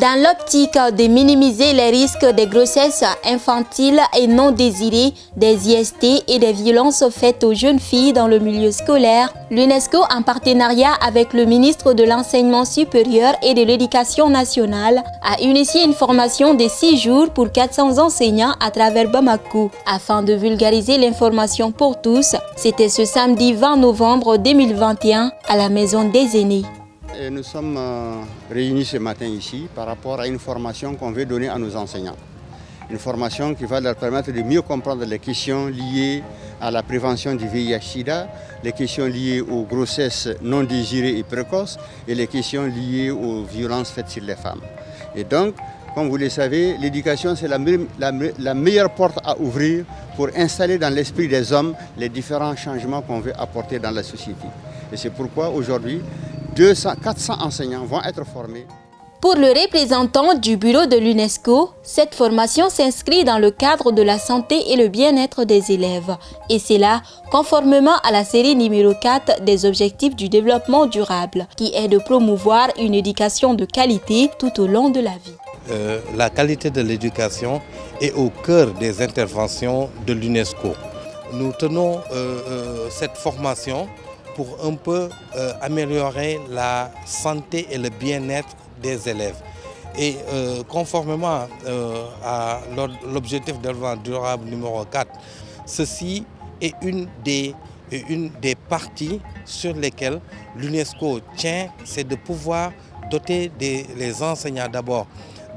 Dans l'optique de minimiser les risques des grossesses infantiles et non désirées, des IST et des violences faites aux jeunes filles dans le milieu scolaire, l'UNESCO, en partenariat avec le ministre de l'Enseignement supérieur et de l'Éducation nationale, a initié une formation de 6 jours pour 400 enseignants à travers Bamako. Afin de vulgariser l'information pour tous, c'était ce samedi 20 novembre 2021 à la Maison des Aînés. Et nous sommes réunis ce matin ici par rapport à une formation qu'on veut donner à nos enseignants. Une formation qui va leur permettre de mieux comprendre les questions liées à la prévention du VIH-Sida, les questions liées aux grossesses non désirées et précoces et les questions liées aux violences faites sur les femmes. Et donc, comme vous le savez, l'éducation c'est la meilleure porte à ouvrir pour installer dans l'esprit des hommes les différents changements qu'on veut apporter dans la société. Et c'est pourquoi aujourd'hui, 400 enseignants vont être formés. Pour le représentant du bureau de l'UNESCO, cette formation s'inscrit dans le cadre de la santé et le bien-être des élèves. Et c'est là, conformément à la série numéro 4 des objectifs du développement durable, qui est de promouvoir une éducation de qualité tout au long de la vie. La qualité de l'éducation est au cœur des interventions de l'UNESCO. Nous tenons cette formation pour un peu améliorer la santé et le bien-être des élèves. Et conformément à l'objectif de développement durable numéro 4, ceci est une des parties sur lesquelles l'UNESCO tient, c'est de pouvoir doter les enseignants d'abord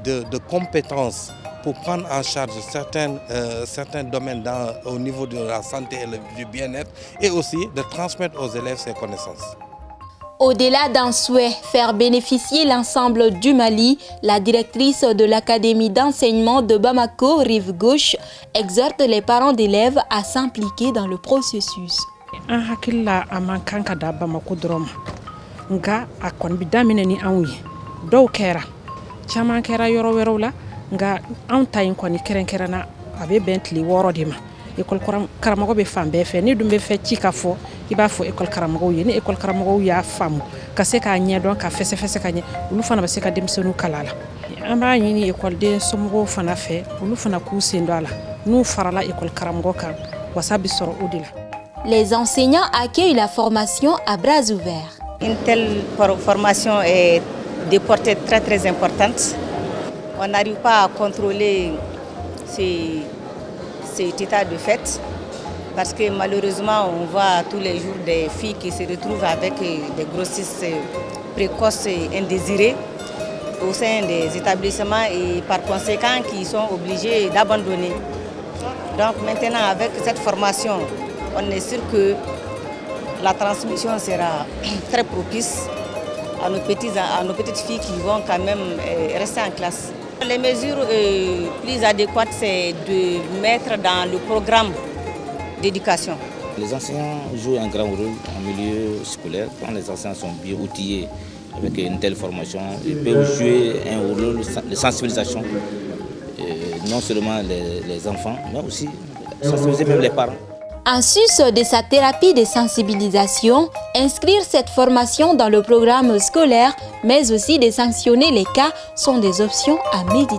de compétences pour prendre en charge certains domaines au niveau de la santé et du bien-être et aussi de transmettre aux élèves ces connaissances. Au-delà d'un souhait faire bénéficier l'ensemble du Mali, la directrice de l'Académie d'enseignement de Bamako, Rive Gauche, exhorte les parents d'élèves à s'impliquer dans le processus. Nga an ta in kɔni kɛrɛnkɛrɛnna a bɛ bɛn tile 6 de ma école karamɔgɔ bɛ fan bɛɛ fɛ ni dun bɛ fɛ ci ka fɔ I b'a fɔ école karamɔgɔw ye ni école karamɔgɔw y'a faamu ka se k'a ɲɛdɔn ka fɛsɛfɛsɛ ka ɲɛ olu fana bɛ se ka denmisɛnninw kala la an b'a ɲini écoleden somɔgɔw fana fɛ olu fana k'u sen don a la n'u farala école karamɔgɔ kan wasa bi sɔrɔ o de la. Les enseignants accueillent la formation à bras ouverts. Une telle formation est de portée très importante. On n'arrive pas à contrôler cet état de fait parce que malheureusement on voit tous les jours des filles qui se retrouvent avec des grossesses précoces et indésirées au sein des établissements et par conséquent qui sont obligées d'abandonner. Donc maintenant avec cette formation, on est sûr que la transmission sera très propice à nos petites filles qui vont quand même rester en classe. Les mesures plus adéquates, c'est de mettre dans le programme d'éducation. Les enseignants jouent un grand rôle en milieu scolaire. Quand les enseignants sont bien outillés avec une telle formation, ils peuvent jouer un rôle de sensibilisation, non seulement les enfants, mais aussi sensibiliser même les parents. En sus de sa thérapie de sensibilisation, inscrire cette formation dans le programme scolaire, mais aussi de sanctionner les cas, sont des options à méditer.